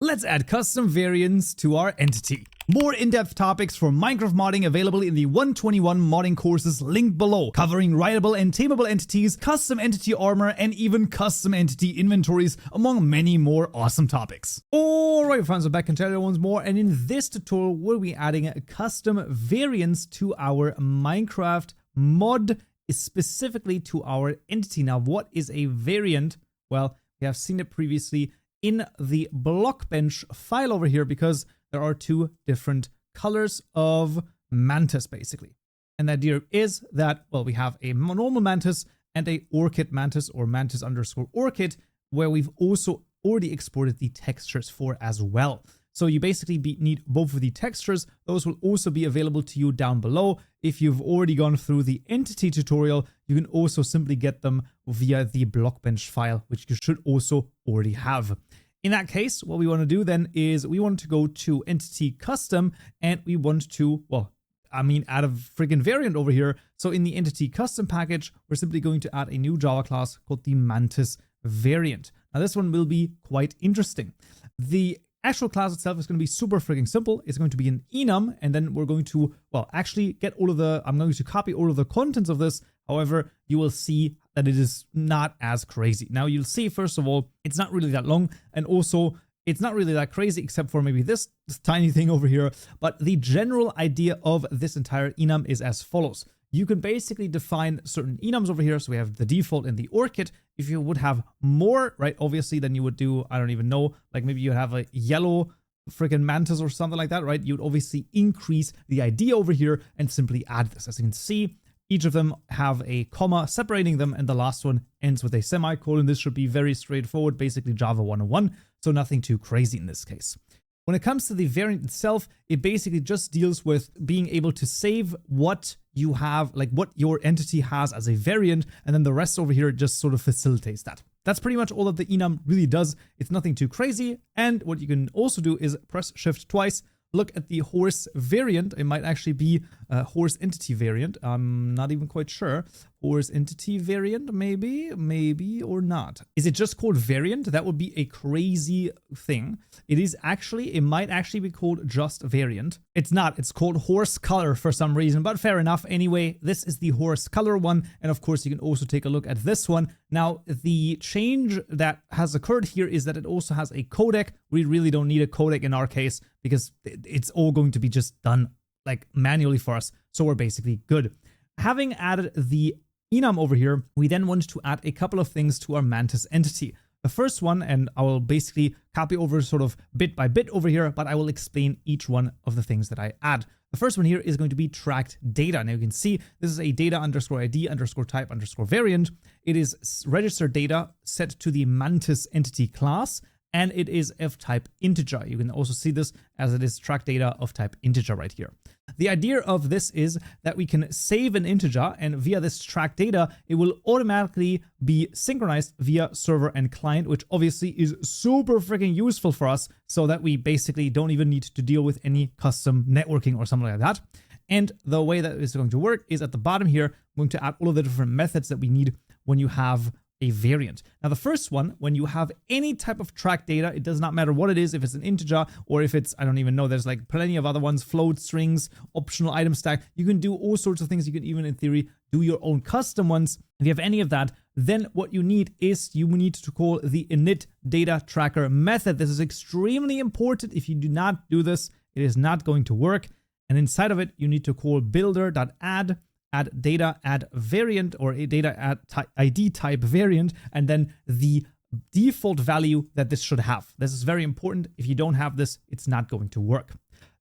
Let's add custom variants to our entity. More in-depth topics for Minecraft modding available in the 121 modding courses linked below, covering writable and tameable entities, custom entity armor, and even custom entity inventories, among many more awesome topics. Alright friends, I'm back and tell you once more, and in this tutorial we'll be adding custom variants to our Minecraft mod, specifically to our entity. Now, what is a variant? Well, we have seen it previously in the blockbench file over here, because there are two different colors of mantis basically. And the idea is that, well, we have a normal mantis and a orchid mantis, or mantis underscore orchid, where we've also already exported the textures for as well. So you basically need both of the textures. Those will also be available to you down below. If you've already gone through the entity tutorial, you can also simply get them via the blockbench file, which you should also already have. In that case, what we want to do then is we want to go to entity custom, and we want to, well, add a freaking variant over here. So in the entity custom package, we're simply going to add a new Java class called the MantisVariant. Now this one will be quite interesting. The actual class itself is going to be super freaking simple. It's going to be an enum, and then we're going to, well, actually get all of the, I'm going to copy all of the contents of this. However, you will see that it is not as crazy. Now you'll see, first of all, it's not really that long, and also it's not really that crazy except for maybe this tiny thing over here. But the general idea of this entire enum is as follows. You can basically define certain enums over here. So we have the default and the orchid. If you would have more, right, obviously, then you would do, I don't even know, like maybe you have a yellow freaking mantis or something like that, right? You'd obviously increase the idea over here and simply add this. As you can see, each of them have a comma separating them, and the last one ends with a semicolon. This should be very straightforward, basically Java 101, so nothing too crazy in this case. When it comes to the variant itself, it basically just deals with being able to save what you have, like what your entity has as a variant, and then the rest over here just sort of facilitates that. That's pretty much all that the enum really does. It's nothing too crazy, and what you can also do is press shift twice, look at the horse variant. It might actually be a horse entity variant. I'm not even quite sure. Horse entity variant, maybe or not. Is it just called variant? That would be a crazy thing. It might actually be called just variant. It's not, it's called horse color for some reason, but fair enough. Anyway, this is the horse color one. And of course, you can also take a look at this one. Now, the change that has occurred here is that it also has a codec. We really don't need a codec in our case, because it's all going to be just done like manually for us. So we're basically good. Having added the enum over here, we then want to add a couple of things to our mantis entity. The first one, and I will basically copy over sort of bit by bit over here, but I will explain each one of the things that I add. The first one here is going to be tracked data. Now you can see this is a data underscore ID underscore type underscore variant. It is registered data set to the mantis entity class, and it is of type integer. You can also see this as it is track data of type integer right here. The idea of this is that we can save an integer, and via this track data, it will automatically be synchronized via server and client, which obviously is super freaking useful for us, so that we basically don't even need to deal with any custom networking or something like that. And the way that it's going to work is at the bottom here, I'm going to add all of the different methods that we need when you have a variant. Now, the first one, when you have any type of track data, it does not matter what it is, if it's an integer or if it's, I don't even know, there's like plenty of other ones, float, strings, optional item stack. You can do all sorts of things. You can even, in theory, do your own custom ones. If you have any of that, then what you need is you need to call the init data tracker method. This is extremely important. If you do not do this, it is not going to work. And inside of it, you need to call builder.add data add variant, or a data add ID type variant, and then the default value that this should have. This is very important. If you don't have this, it's not going to work.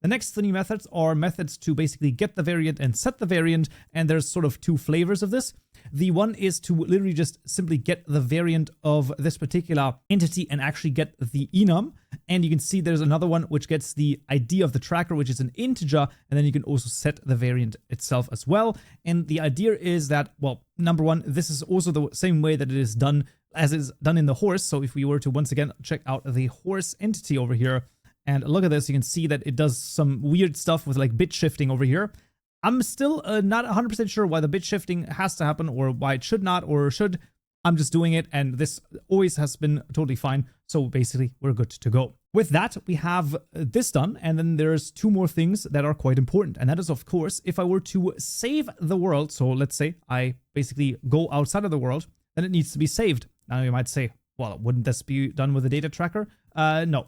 The next three methods are methods to basically get the variant and set the variant, and there's sort of two flavors of this. The one is to literally just simply get the variant of this particular entity and actually get the enum. And you can see there's another one which gets the ID of the tracker, which is an integer, and then you can also set the variant itself as well. And the idea is that, well, number one, this is also the same way that it is done as is done in the horse. So if we were to once again check out the horse entity over here and look at this, you can see that it does some weird stuff with like bit shifting over here. I'm still not 100% sure why the bit shifting has to happen, or why it should not or should. I'm just doing it, and this always has been totally fine. So basically, we're good to go. With that, we have this done, and then there's two more things that are quite important. And that is, of course, if I were to save the world, so let's say I basically go outside of the world, then it needs to be saved. Now you might say, well, wouldn't this be done with a data tracker? No.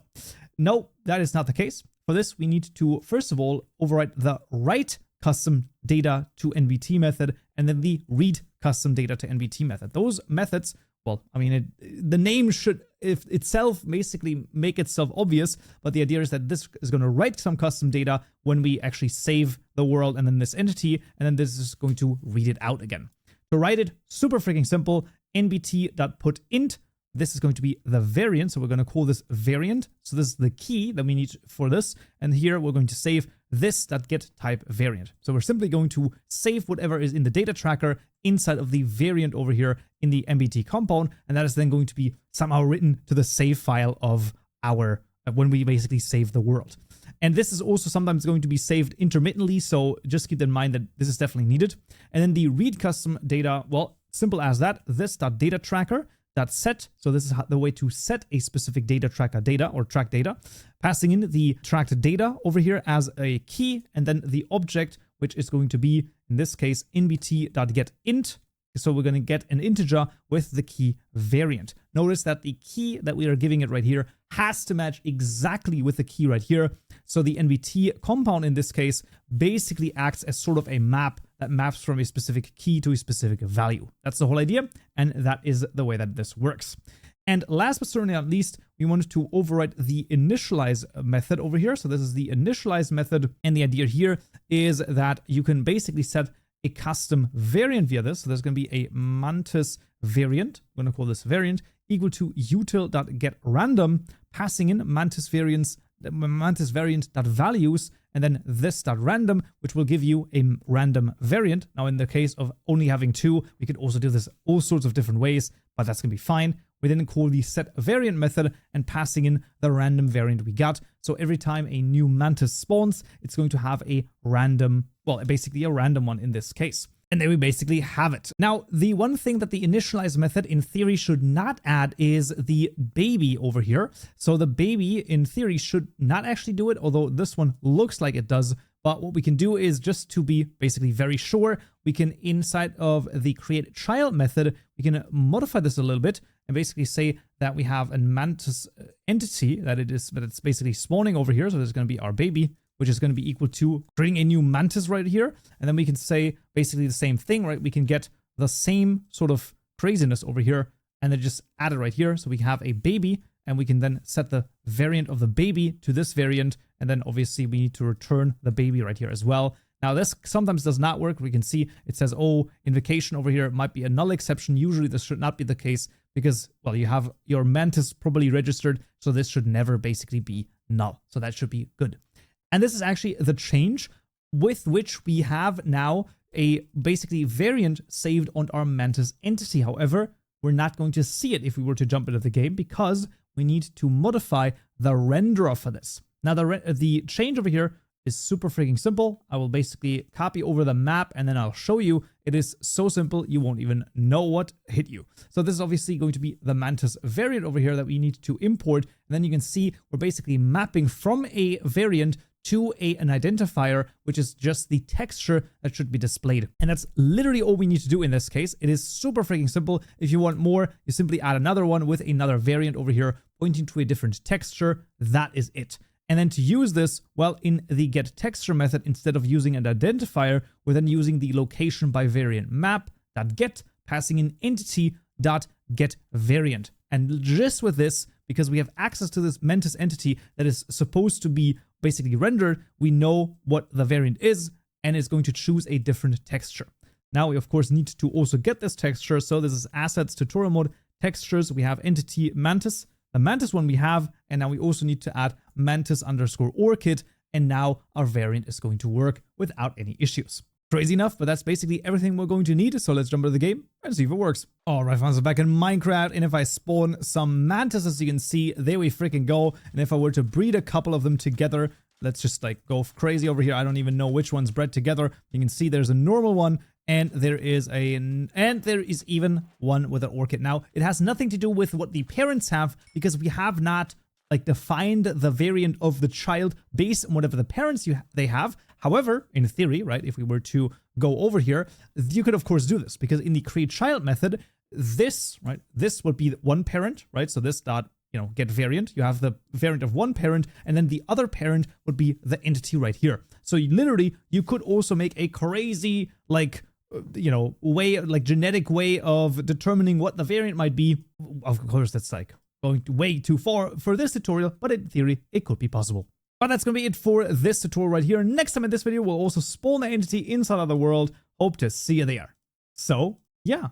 No, that is not the case. For this, we need to, first of all, overwrite the write custom data to NVT method, and then the read custom data to NVT method. Those methods, well, I mean, the name should itself basically make itself obvious, but the idea is that this is going to write some custom data when we actually save the world and then this entity, and then this is going to read it out again. To write it, super freaking simple, nvt.putInt. This is going to be the variant, so we're going to call this variant. So this is the key that we need for this, and here we're going to save this.getType variant. So we're simply going to save whatever is in the data tracker inside of the variant over here in the MBT compound, and that is then going to be somehow written to the save file of our, when we basically save the world. And this is also sometimes going to be saved intermittently, so just keep in mind that this is definitely needed. And then the read custom data, well, simple as that, this.dataTracker.set. So this is the way to set a specific data tracker data or track data, passing in the tracked data over here as a key, and then the object, which is going to be, in this case, nvt.getInt. So we're going to get an integer with the key variant. Notice that the key that we are giving it right here has to match exactly with the key right here. So the NVT compound in this case basically acts as sort of a map that maps from a specific key to a specific value. That's the whole idea, and that is the way that this works. And last but certainly not least, we wanted to overwrite the initialize method over here. So this is the initialize method, and the idea here is that you can basically set a custom variant via this. So there's going to be a MantisVariant. I'm going to call this variant equal to util.getRandom, passing in MantisVariant.values, and then this.random, which will give you a random variant. Now, in the case of only having two, we could also do this all sorts of different ways, but that's going to be fine. We then call the setVariant method and passing in the random variant we got. So every time a new mantis spawns, it's going to have a random, well, basically a random one in this case. And then we basically have it. Now, the one thing that the initialize method in theory should not add is the baby over here. So the baby in theory should not actually do it, although this one looks like it does. But what we can do is, just to be basically very sure, we can, inside of the create child method, we can modify this a little bit and basically say that we have a mantis entity that it's basically spawning over here. So there's going to be our baby, which is going to be equal to creating a new mantis right here. And then we can say basically the same thing, right? We can get the same sort of craziness over here and then just add it right here. So we have a baby, and we can then set the variant of the baby to this variant. And then obviously we need to return the baby right here as well. Now this sometimes does not work. We can see it says, oh, invocation over here might be a null exception. Usually this should not be the case because, well, you have your mantis properly registered. So this should never basically be null. So that should be good. And this is actually the change with which we have now a basically variant saved on our mantis entity. However, we're not going to see it if we were to jump into the game because we need to modify the renderer for this. Now, the change over here is super freaking simple. I will basically copy over the map and then I'll show you. It is so simple, you won't even know what hit you. So this is obviously going to be the mantis variant over here that we need to import. And then you can see we're basically mapping from a variant to an identifier, which is just the texture that should be displayed. And that's literally all we need to do in this case. It is super freaking simple. If you want more, you simply add another one with another variant over here, pointing to a different texture. That is it. And then to use this, well, in the getTexture method, instead of using an identifier, we're then using the location by variant map.get, passing in entity.getVariant. And just with this, because we have access to this mantis entity that is supposed to be basically rendered, we know what the variant is, and it's going to choose a different texture. Now we of course need to also get this texture. So this is assets, tutorial mode, textures. We have entity mantis, the mantis one we have, and now we also need to add mantis_orchid, and now our variant is going to work without any issues. Crazy enough, but that's basically everything we're going to need. So let's jump into the game and see if it works. All right, fans, we're back in Minecraft, and if I spawn some mantises, you can see there we freaking go. And if I were to breed a couple of them together, let's just like go crazy over here. I don't even know which one's bred together. You can see there's a normal one, and there is even one with an orchid. Now, it has nothing to do with what the parents have because we have not like define the variant of the child based on whatever the parents they have. However, in theory, right, if we were to go over here, you could of course do this, because in the create child method, this, right, this would be one parent, right? So this dot, get variant, you have the variant of one parent, and then the other parent would be the entity right here. So literally, you could also make a crazy, like, way, like genetic way of determining what the variant might be. Of course, that's like going way too far for this tutorial, but in theory, it could be possible. But that's going to be it for this tutorial right here. Next time in this video, we'll also spawn the entity inside of the world. Hope to see you there. So, yeah.